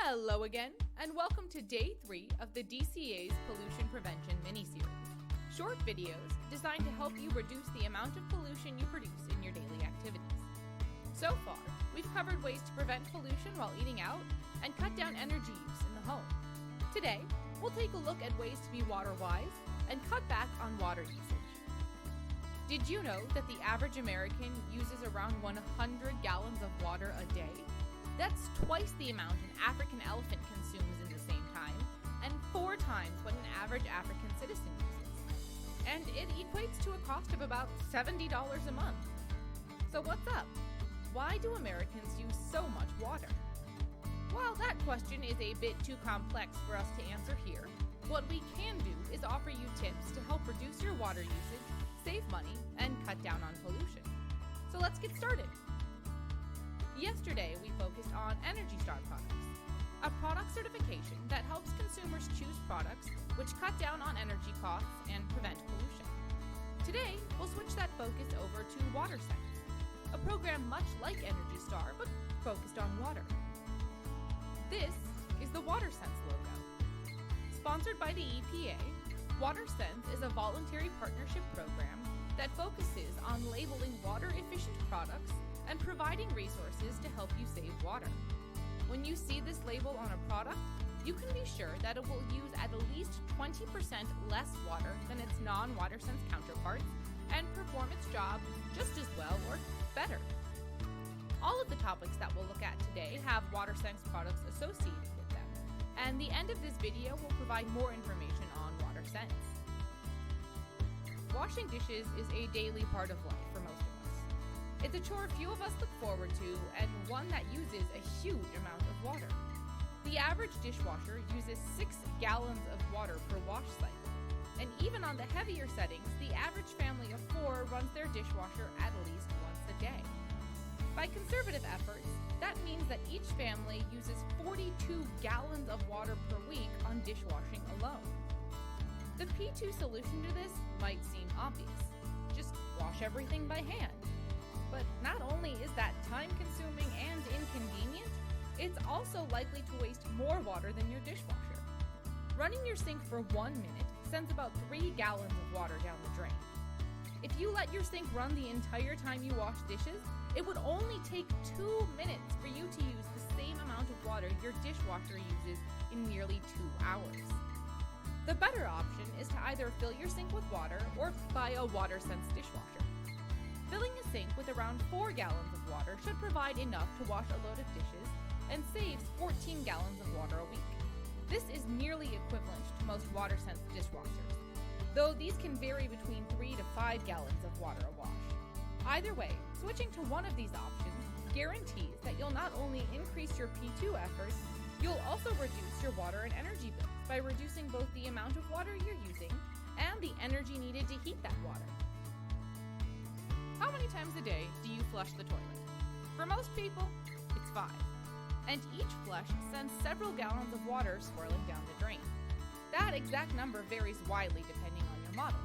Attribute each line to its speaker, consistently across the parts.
Speaker 1: Hello again, and welcome to Day 3 of the DCA's Pollution Prevention mini-series. Short videos designed to help you reduce the amount of pollution you produce in your daily activities. So far, we've covered ways to prevent pollution while eating out and cut down energy use in the home. Today, we'll take a look at ways to be water-wise and cut back on water usage. Did you know that the average American uses around 100 gallons of water a day? That's twice the amount an African elephant consumes in the same time, and 4 times what an average African citizen uses. And it equates to a cost of about $70 a month. So what's up? Why do Americans use so much water? While that question is a bit too complex for us to answer here, what we can do is offer you tips to help reduce your water usage, save money, and cut down on pollution. So let's get started. Yesterday, we focused on Energy Star products, a product certification that helps consumers choose products which cut down on energy costs and prevent pollution. Today, we'll switch that focus over to Watersense, a program much like Energy Star but focused on water. This is the Watersense logo. Sponsored by the EPA, Watersense is a voluntary partnership program that focuses on labeling water-efficient products and providing resources to help you save water. When you see this label on a product, you can be sure that it will use at least 20% less water than its non-Watersense counterparts and perform its job just as well or better. All of the topics that we'll look at today have Watersense products associated with them, and the end of this video will provide more information on Watersense. Washing dishes is a daily part of life for most of us. It's a chore few of us look forward to, and one that uses a huge amount of water. The average dishwasher uses 6 gallons of water per wash cycle, and even on the heavier settings, the average family of 4 runs their dishwasher at least once a day. By conservative efforts, that means that each family uses 42 gallons of water per week on dishwashing alone. The P2 solution to this might seem obvious. Just wash everything by hand. But not only is that time-consuming and inconvenient, it's also likely to waste more water than your dishwasher. Running your sink for 1 minute sends about 3 gallons of water down the drain. If you let your sink run the entire time you wash dishes, it would only take 2 minutes for you to use the same amount of water your dishwasher uses in nearly 2 hours. The better option is to either fill your sink with water or buy a Watersense dishwasher. Filling a sink with around 4 gallons of water should provide enough to wash a load of dishes and saves 14 gallons of water a week. This is nearly equivalent to most Watersense dishwashers, though these can vary between 3 to 5 gallons of water a wash. Either way, switching to one of these options guarantees that you'll not only increase your P2 efforts, you'll also reduce your water and energy bills by reducing both the amount of water you're using and the energy needed to heat that water. How many times a day do you flush the toilet? For most people, it's 5. And each flush sends several gallons of water swirling down the drain. That exact number varies widely depending on your model.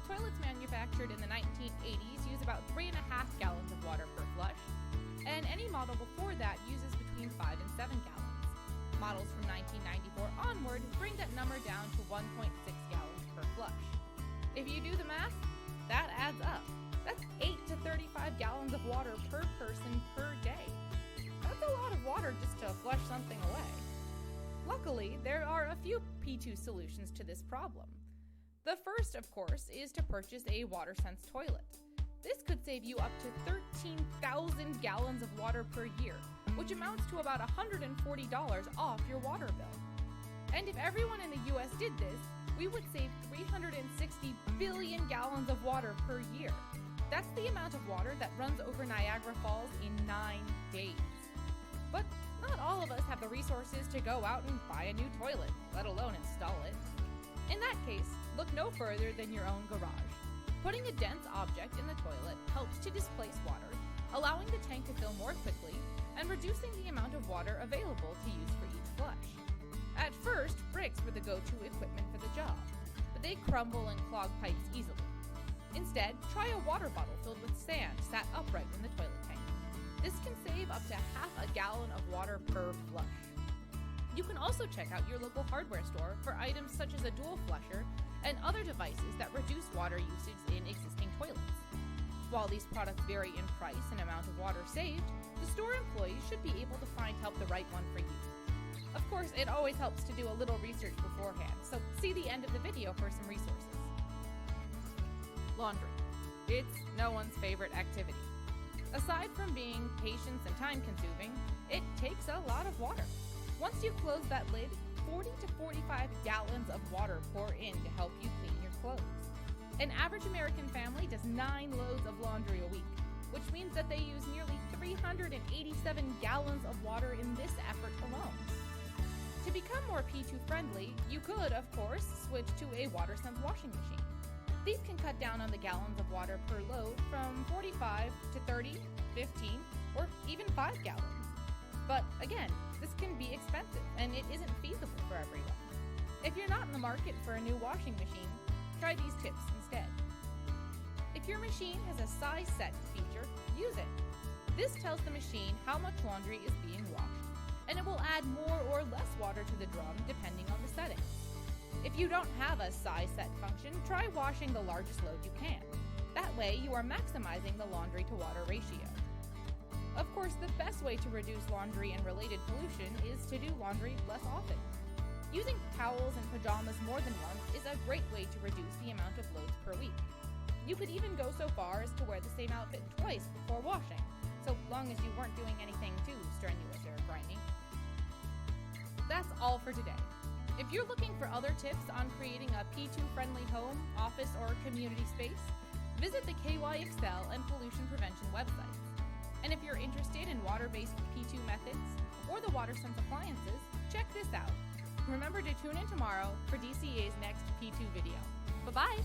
Speaker 1: Toilets manufactured in the 1980s use about 3.5 gallons of water per flush, and any model before that uses between 5 and 7 gallons. Models from 1994 onward bring that number down to 1.6 gallons per flush. If you do the math, that adds up. That's 8 to 35 gallons of water per person per day. That's a lot of water just to flush something away. Luckily, there are a few P2 solutions to this problem. The first, of course, is to purchase a Watersense toilet. This could save you up to 13,000 gallons of water per year, which amounts to about $140 off your water bill. And if everyone in the US did this, we would save 360 billion gallons of water per year. That's the amount of water that runs over Niagara Falls in 9 days. But not all of us have the resources to go out and buy a new toilet, let alone install it. In that case, look no further than your own garage. Putting a dense object in the toilet helps to displace water, allowing the tank to fill more quickly and reducing the amount of water available to use for each flush. At first, bricks were the go-to equipment for the job, but they crumble and clog pipes easily. Instead, try a water bottle filled with sand sat upright in the toilet tank. This can save up to half a gallon of water per flush. You can also check out your local hardware store for items such as a dual flusher and other devices that reduce water usage in existing toilets. While these products vary in price and amount of water saved, the store employees should be able to find the right one for you. Of course, it always helps to do a little research beforehand, so see the end of the video for some resources. Laundry. It's no one's favorite activity. Aside from being patience and time-consuming, it takes a lot of water. Once you close that lid, 40 to 45 gallons of water pour in to help you clean your clothes. An average American family does 9 loads of laundry a week, which means that they use nearly 387 gallons of water in this effort alone. To become more P2 friendly, you could, of course, switch to a Watersense washing machine. These can cut down on the gallons of water per load from 45 to 30, 15, or even 5 gallons. But again, this can be expensive and it isn't feasible for everyone. If you're not in the market for a new washing machine, try these tips instead. If your machine has a size set feature, use it. This tells the machine how much laundry is being washed, and it will add more or less water to the drum depending on the settings. If you don't have a size set function, try washing the largest load you can. That way you are maximizing the laundry to water ratio. Of course, the best way to reduce laundry and related pollution is to do laundry less often. Using towels and pajamas more than once is a great way to reduce the amount of loads per week. You could even go so far as to wear the same outfit twice before washing, so long as you weren't doing anything too strenuous or grimy. That's all for today. If you're looking for other tips on creating a P2-friendly home, office, or community space, visit the KYXL and pollution prevention websites. And if you're interested in water-based P2 methods or the Watersense appliances, check this out. Remember to tune in tomorrow for DCA's next P2 video. Bye-bye!